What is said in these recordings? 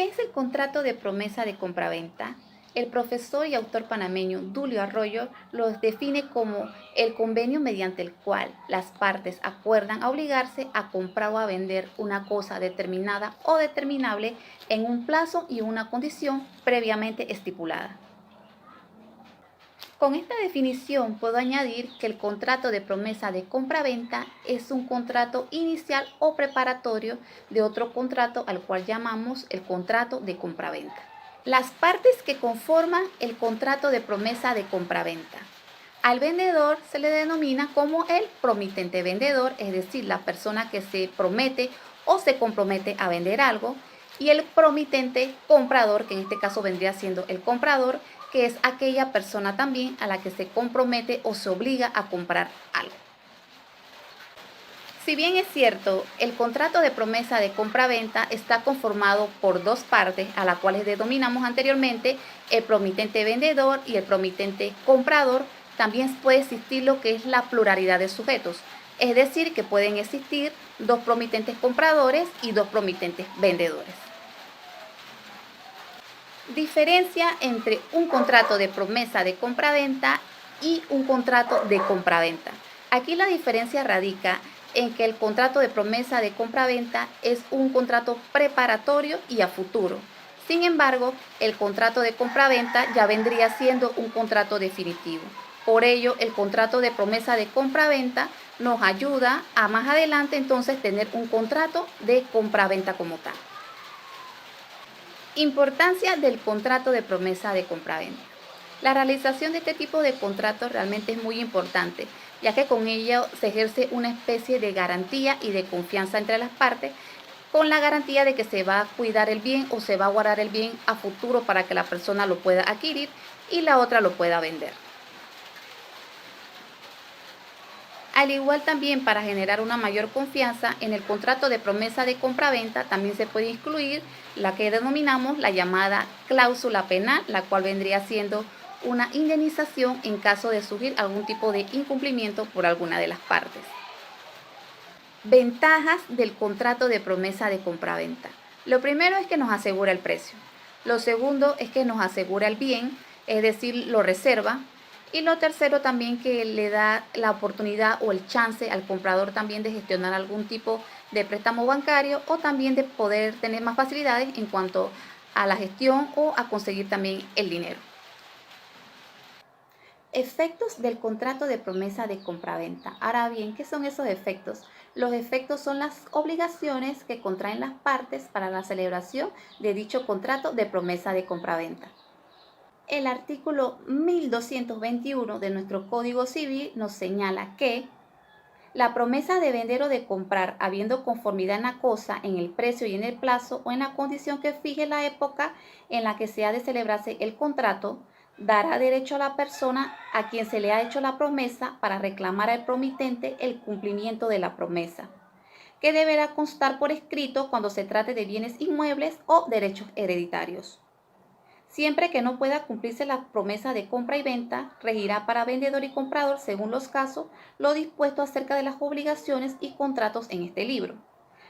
¿Qué es el contrato de promesa de compraventa? El profesor y autor panameño Dulio Arroyo los define como el convenio mediante el cual las partes acuerdan a obligarse a comprar o a vender una cosa determinada o determinable en un plazo y una condición previamente estipulada. Con esta definición puedo añadir que el contrato de promesa de compraventa es un contrato inicial o preparatorio de otro contrato al cual llamamos el contrato de compraventa. Las partes que conforman el contrato de promesa de compraventa. Al vendedor se le denomina como el promitente vendedor, es decir, la persona que se promete o se compromete a vender algo, y el promitente comprador, que en este caso vendría siendo el comprador, que es aquella persona también a la que se compromete o se obliga a comprar algo. Si bien es cierto, el contrato de promesa de compraventa está conformado por dos partes, a las cuales denominamos anteriormente el promitente vendedor y el promitente comprador, también puede existir lo que es la pluralidad de sujetos, es decir, que pueden existir dos promitentes compradores y dos promitentes vendedores. Diferencia entre un contrato de promesa de compraventa y un contrato de compraventa. Aquí la diferencia radica en que el contrato de promesa de compraventa es un contrato preparatorio y a futuro. Sin embargo, el contrato de compraventa ya vendría siendo un contrato definitivo. Por ello, el contrato de promesa de compraventa nos ayuda a más adelante entonces tener un contrato de compraventa como tal. Importancia del contrato de promesa de compraventa. La realización de este tipo de contratos realmente es muy importante, ya que con ello se ejerce una especie de garantía y de confianza entre las partes, con la garantía de que se va a cuidar el bien o se va a guardar el bien a futuro para que la persona lo pueda adquirir y la otra lo pueda vender. Al igual también para generar una mayor confianza, en el contrato de promesa de compraventa también se puede incluir la que denominamos la llamada cláusula penal, la cual vendría siendo una indemnización en caso de surgir algún tipo de incumplimiento por alguna de las partes. Ventajas del contrato de promesa de compraventa. Lo primero es que nos asegura el precio. Lo segundo es que nos asegura el bien, es decir, lo reserva. Y lo tercero también que le da la oportunidad o el chance al comprador también de gestionar algún tipo de préstamo bancario o también de poder tener más facilidades en cuanto a la gestión o a conseguir también el dinero. Efectos del contrato de promesa de compraventa. Ahora bien, ¿qué son esos efectos? Los efectos son las obligaciones que contraen las partes para la celebración de dicho contrato de promesa de compraventa. El artículo 1221 de nuestro Código Civil nos señala que la promesa de vender o de comprar, habiendo conformidad en la cosa, en el precio y en el plazo o en la condición que fije la época en la que se ha de celebrarse el contrato, dará derecho a la persona a quien se le ha hecho la promesa para reclamar al promitente el cumplimiento de la promesa, que deberá constar por escrito cuando se trate de bienes inmuebles o derechos hereditarios. Siempre que no pueda cumplirse la promesa de compra y venta, regirá para vendedor y comprador, según los casos, lo dispuesto acerca de las obligaciones y contratos en este libro.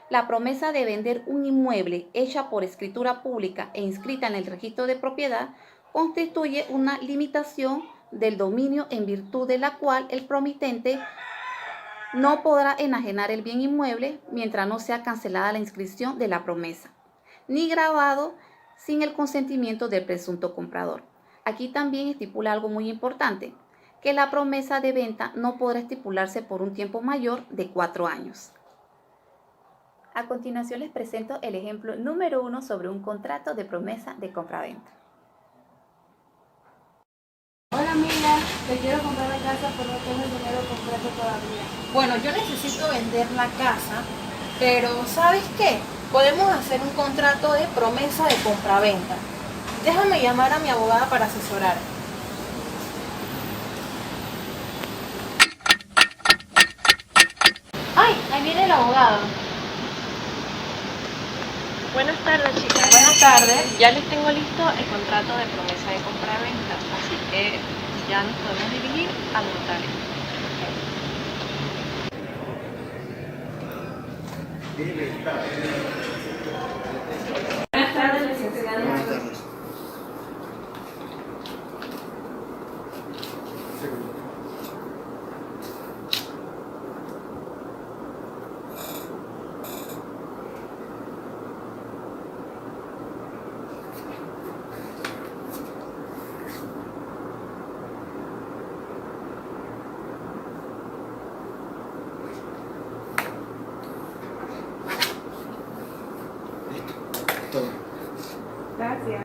La promesa de vender un inmueble hecha por escritura pública e inscrita en el registro de propiedad constituye una limitación del dominio en virtud de la cual el promitente no podrá enajenar el bien inmueble mientras no sea cancelada la inscripción de la promesa, ni grabado sin el consentimiento del presunto comprador. Aquí también estipula algo muy importante, que la promesa de venta no podrá estipularse por un tiempo mayor de 4 años. A continuación les presento el ejemplo número 1 sobre un contrato de promesa de compraventa. Hola amiga, te quiero comprar la casa pero no tengo el dinero completo todavía. Bueno, yo necesito vender la casa, pero ¿sabes qué? Podemos hacer un contrato de promesa de compraventa. Déjame llamar a mi abogada para asesorar. ¡Ay! Ahí viene el abogado. Buenas tardes, chicas. Buenas tardes. Ya les tengo listo el contrato de promesa de compra-venta, así que ya nos podemos dirigir al notario. Buenas tardes, licenciada. Gracias.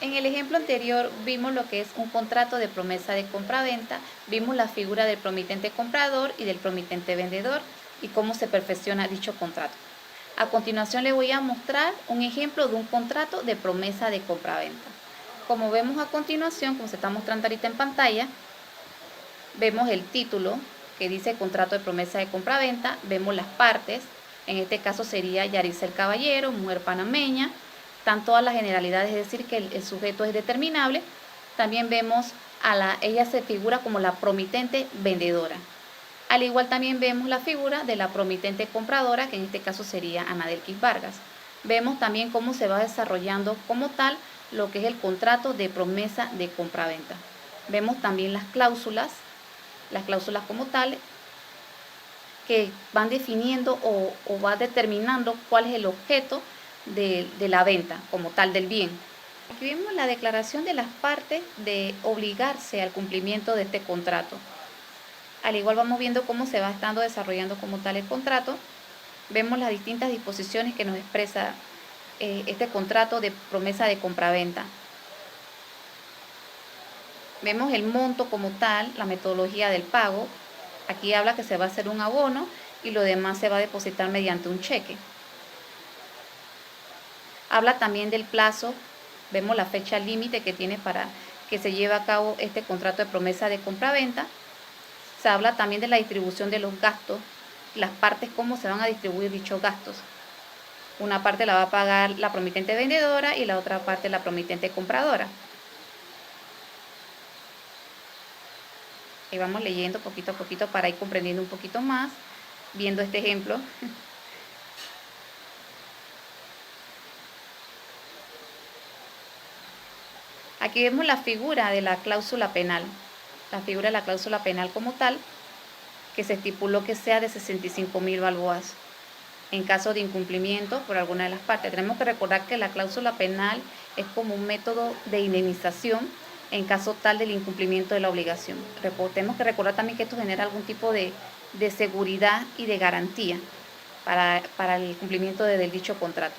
En el ejemplo anterior vimos lo que es un contrato de promesa de compraventa, vimos la figura del promitente comprador y del promitente vendedor y cómo se perfecciona dicho contrato. A continuación le voy a mostrar un ejemplo de un contrato de promesa de compraventa. Como vemos a continuación, como se está mostrando ahorita en pantalla, vemos el título que dice contrato de promesa de compraventa, vemos las partes, en este caso sería Yaricel Caballero, mujer panameña, están todas las generalidades, es decir, que el sujeto es determinable. También vemos ella se figura como la promitente vendedora. Al igual también vemos la figura de la promitente compradora, que en este caso sería Anadelkis Vargas. Vemos también cómo se va desarrollando como tal lo que es el contrato de promesa de compraventa. Vemos también las cláusulas como tal, que van definiendo o va determinando cuál es el objeto de la venta como tal del bien. Aquí vemos la declaración de las partes de obligarse al cumplimiento de este contrato. Al igual vamos viendo cómo se va estando desarrollando como tal el contrato. Vemos las distintas disposiciones que nos expresa este contrato de promesa de compraventa. Vemos el monto como tal, la metodología del pago. Aquí habla que se va a hacer un abono y lo demás se va a depositar mediante un cheque. Habla también del plazo, vemos la fecha límite que tiene para que se lleve a cabo este contrato de promesa de compraventa. Se habla también de la distribución de los gastos, las partes, cómo se van a distribuir dichos gastos. Una parte la va a pagar la promitente vendedora y la otra parte la promitente compradora. Y vamos leyendo poquito a poquito para ir comprendiendo un poquito más, viendo este ejemplo. Aquí vemos la figura de la cláusula penal. La figura de la cláusula penal como tal, que se estipuló que sea de 65.000 balboas en caso de incumplimiento por alguna de las partes. Tenemos que recordar que la cláusula penal es como un método de indemnización en caso tal del incumplimiento de la obligación. Tenemos que recordar también que esto genera algún tipo de seguridad y de garantía para el cumplimiento del dicho contrato.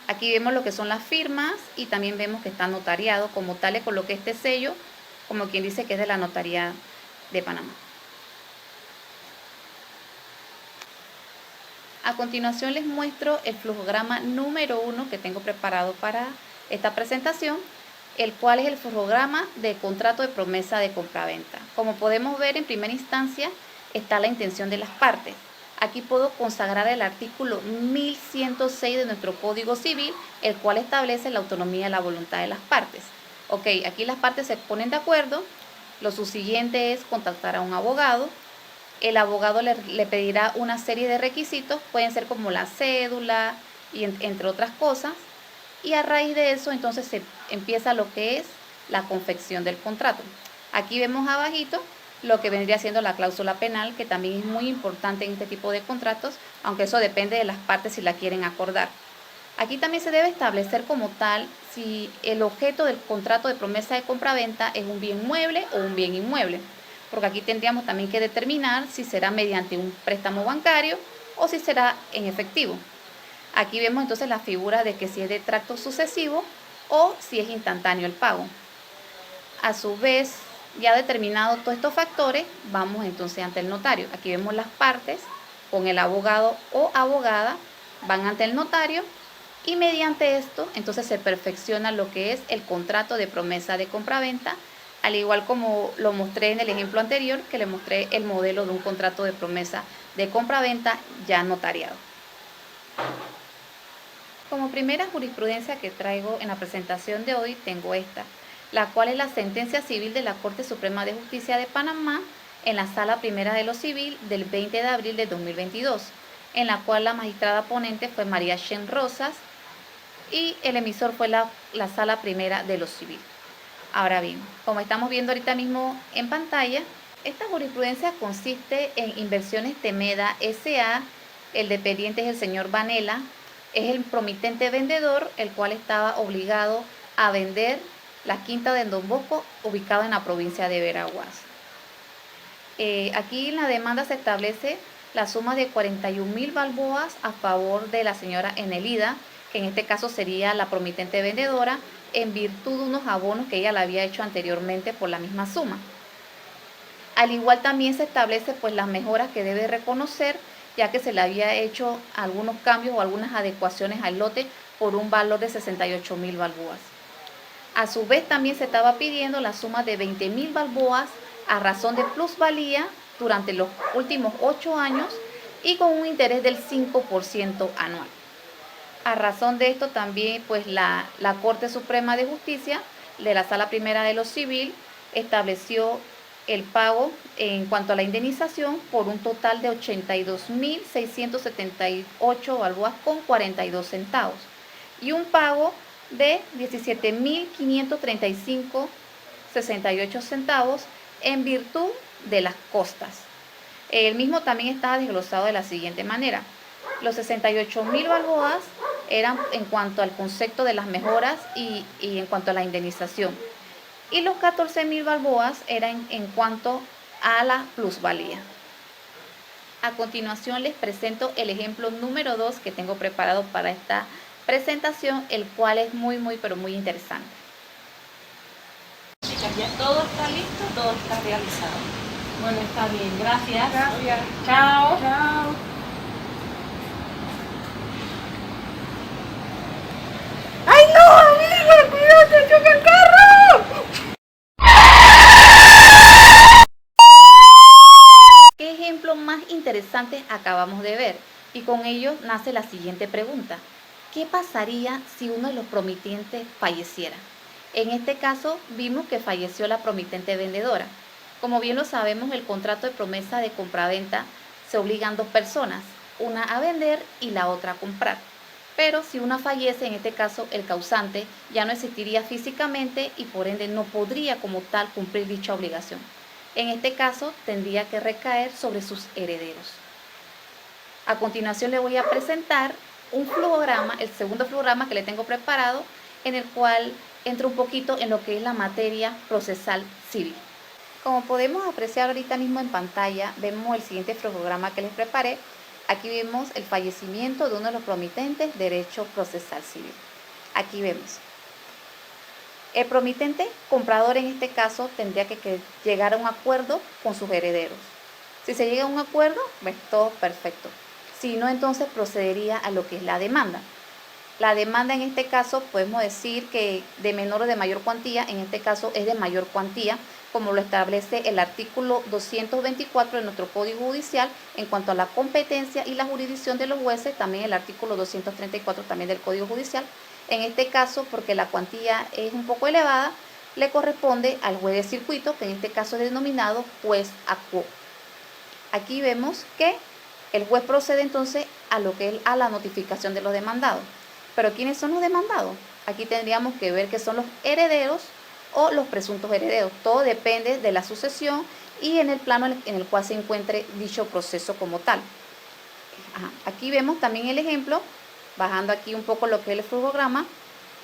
Aquí vemos lo que son las firmas y también vemos que está notariado. Como tal, le coloqué este sello, como quien dice que es de la Notaría de Panamá. A continuación les muestro el flujograma número 1 que tengo preparado para esta presentación, el cual es el flujograma de contrato de promesa de compraventa. Como podemos ver, en primera instancia está la intención de las partes. Aquí puedo consagrar el artículo 1106 de nuestro Código Civil, el cual establece la autonomía de la voluntad de las partes. Ok, aquí las partes se ponen de acuerdo. Lo subsiguiente es contactar a un abogado. El abogado le pedirá una serie de requisitos, pueden ser como la cédula y entre otras cosas. Y a raíz de eso entonces se empieza lo que es la confección del contrato. Aquí vemos abajito lo que vendría siendo la cláusula penal, que también es muy importante en este tipo de contratos, aunque eso depende de las partes si la quieren acordar. Aquí también se debe establecer como tal si el objeto del contrato de promesa de compraventa es un bien mueble o un bien inmueble, porque aquí tendríamos también que determinar si será mediante un préstamo bancario o si será en efectivo. Aquí vemos entonces la figura de que si es de tracto sucesivo o si es instantáneo el pago. A su vez, ya determinado todos estos factores, vamos entonces ante el notario. Aquí vemos las partes con el abogado o abogada, van ante el notario y mediante esto entonces se perfecciona lo que es el contrato de promesa de compraventa, al igual como lo mostré en el ejemplo anterior, que le mostré el modelo de un contrato de promesa de compraventa ya notariado. Como primera jurisprudencia que traigo en la presentación de hoy tengo esta, la cual es la sentencia civil de la Corte Suprema de Justicia de Panamá en la Sala Primera de lo Civil del 20 de abril de 2022, en la cual la magistrada ponente fue María Shen Rosas y el emisor fue la Sala Primera de lo Civil. Ahora bien, como estamos viendo ahorita mismo en pantalla, esta jurisprudencia consiste en Inversiones Temeda S.A., el dependiente es el señor Vanela, es el promitente vendedor, el cual estaba obligado a vender la quinta de Don Bosco, ubicada en la provincia de Veraguas. Aquí en la demanda se establece la suma de 41.000 balboas a favor de la señora Enelida, que en este caso sería la promitente vendedora, en virtud de unos abonos que ella le había hecho anteriormente por la misma suma. Al igual también se establece pues las mejoras que debe reconocer, ya que se le había hecho algunos cambios o algunas adecuaciones al lote por un valor de 68.000 balboas. A su vez también se estaba pidiendo la suma de 20.000 balboas a razón de plusvalía durante los últimos 8 años y con un interés del 5% anual. A razón de esto también pues la Corte Suprema de Justicia de la Sala Primera de lo Civil estableció el pago en cuanto a la indemnización por un total de 82.678 balboas con 42 centavos y un pago de 17.535,68 centavos en virtud de las costas. El mismo también está desglosado de la siguiente manera. Los 68.000 balboas eran en cuanto al concepto de las mejoras y en cuanto a la indemnización. Y los 14.000 balboas eran en cuanto a la plusvalía. A continuación les presento el ejemplo número 2 que tengo preparado para esta presentación, el cual es muy interesante. Chicas, ya todo está listo, todo está realizado. Bueno, está bien, gracias. Gracias. Chao. Chao. ¡Ay, no, amiga! ¡Cuidado, te choca el carro! ¿Qué ejemplo más interesante acabamos de ver? Y con ello nace la siguiente pregunta. ¿Qué pasaría si uno de los promitentes falleciera? En este caso vimos que falleció la promitente vendedora. Como bien lo sabemos, el contrato de promesa de compraventa se obligan dos personas, una a vender y la otra a comprar. Pero si una fallece, en este caso el causante ya no existiría físicamente y por ende no podría como tal cumplir dicha obligación. En este caso tendría que recaer sobre sus herederos. A continuación le voy a presentar un flujograma, el segundo flujograma que le tengo preparado, en el cual entro un poquito en lo que es la materia procesal civil. Como podemos apreciar ahorita mismo en pantalla, vemos el siguiente flujograma que les preparé. Aquí vemos el fallecimiento de uno de los promitentes, derecho procesal civil. Aquí vemos. El promitente comprador en este caso tendría que llegar a un acuerdo con sus herederos. Si se llega a un acuerdo, pues todo perfecto. Si no, entonces procedería a lo que es la demanda. La demanda en este caso podemos decir que de menor o de mayor cuantía, en este caso es de mayor cuantía, como lo establece el artículo 224 de nuestro Código Judicial en cuanto a la competencia y la jurisdicción de los jueces, también el artículo 234 también del Código Judicial. En este caso, porque la cuantía es un poco elevada, le corresponde al juez de circuito, que en este caso es denominado juez a quo. Aquí vemos que el juez procede entonces a lo que es a la notificación de los demandados. Pero ¿quiénes son los demandados? Aquí tendríamos que ver que son los herederos o los presuntos herederos. Todo depende de la sucesión y en el plano en el cual se encuentre dicho proceso como tal. Aquí vemos también el ejemplo, bajando aquí un poco lo que es el flujograma,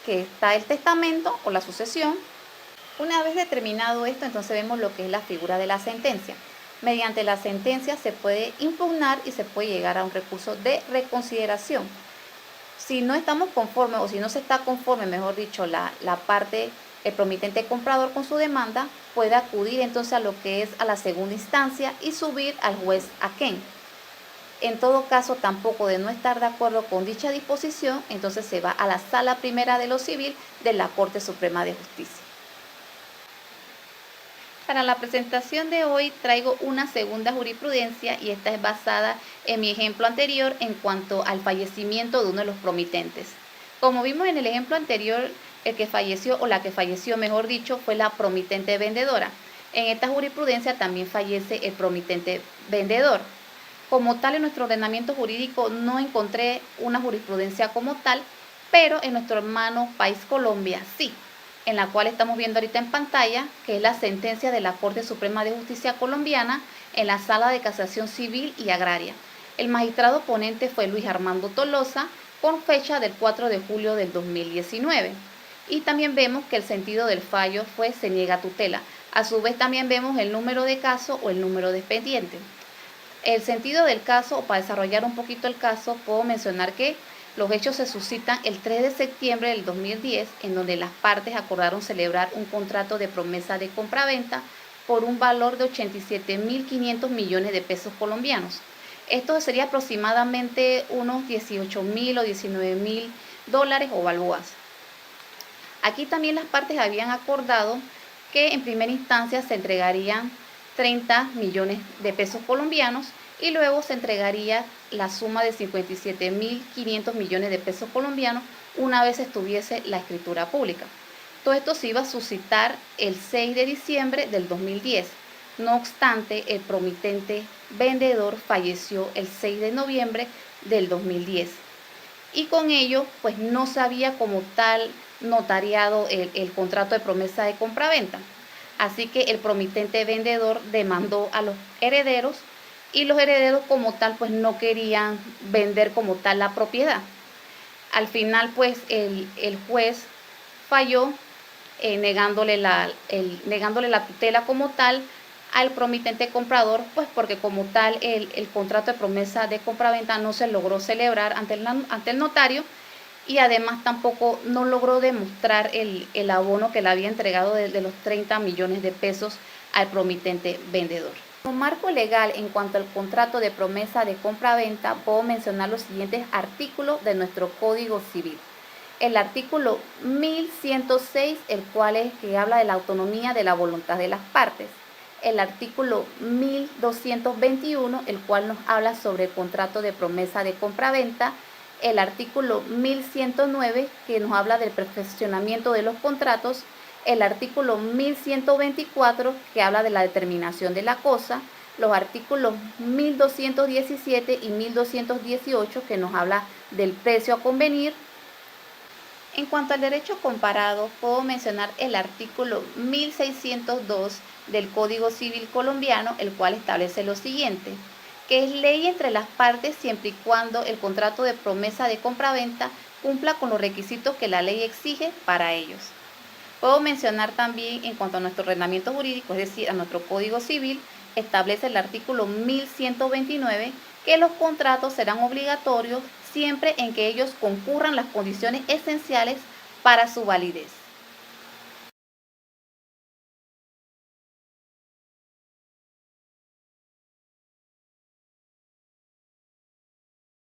que está el testamento o la sucesión. Una vez determinado esto, entonces vemos lo que es la figura de la sentencia. Mediante la sentencia se puede impugnar y se puede llegar a un recurso de reconsideración. Si no estamos conformes o si no se está conforme, mejor dicho, la parte, el promitente comprador con su demanda, puede acudir entonces a lo que es a la segunda instancia y subir al juez aquén. En todo caso, tampoco de no estar de acuerdo con dicha disposición, entonces se va a la Sala Primera de lo Civil de la Corte Suprema de Justicia. Para la presentación de hoy traigo una segunda jurisprudencia y esta es basada en mi ejemplo anterior en cuanto al fallecimiento de uno de los promitentes. Como vimos en el ejemplo anterior, el que falleció o la que falleció, mejor dicho, fue la promitente vendedora. En esta jurisprudencia también fallece el promitente vendedor. Como tal, en nuestro ordenamiento jurídico no encontré una jurisprudencia como tal, pero en nuestro hermano país Colombia sí, en la cual estamos viendo ahorita en pantalla, que es la sentencia de la Corte Suprema de Justicia colombiana en la Sala de Casación Civil y Agraria. El magistrado ponente fue Luis Armando Tolosa, con fecha del 4 de julio del 2019. Y también vemos que el sentido del fallo fue se niega tutela. A su vez también vemos el número de caso o el número de expediente. El sentido del caso, o para desarrollar un poquito el caso, puedo mencionar que los hechos se suscitan el 3 de septiembre del 2010, en donde las partes acordaron celebrar un contrato de promesa de compraventa por un valor de 87.500 millones de pesos colombianos. Esto sería aproximadamente unos 18.000 o 19.000 dólares o balboas. Aquí también las partes habían acordado que en primera instancia se entregarían 30 millones de pesos colombianos y luego se entregaría la suma de 57.500 millones de pesos colombianos una vez estuviese la escritura pública. Todo esto se iba a suscitar el 6 de diciembre del 2010. No obstante, el promitente vendedor falleció el 6 de noviembre del 2010. Y con ello, pues no se había como tal notariado el contrato de promesa de compraventa. Así que el promitente vendedor demandó a los herederos y los herederos como tal pues no querían vender como tal la propiedad. Al final pues el juez falló negándole la tutela como tal al promitente comprador, pues porque como tal el contrato de promesa de compraventa no se logró celebrar ante el notario y además tampoco no logró demostrar el abono que le había entregado de los 30 millones de pesos al promitente vendedor. Como marco legal en cuanto al contrato de promesa de compraventa, puedo mencionar los siguientes artículos de nuestro Código Civil. El artículo 1106, el cual es que habla de la autonomía de la voluntad de las partes. El artículo 1221, el cual nos habla sobre el contrato de promesa de compraventa. El artículo 1109, que nos habla del perfeccionamiento de los contratos. El artículo 1124, que habla de la determinación de la cosa. Los artículos 1217 y 1218, que nos habla del precio a convenir. En cuanto al derecho comparado, puedo mencionar el artículo 1602 del Código Civil colombiano, el cual establece lo siguiente, que es ley entre las partes siempre y cuando el contrato de promesa de compraventa cumpla con los requisitos que la ley exige para ellos. Puedo mencionar también en cuanto a nuestro ordenamiento jurídico, es decir, a nuestro Código Civil, establece el artículo 1129 que los contratos serán obligatorios siempre en que ellos concurran las condiciones esenciales para su validez.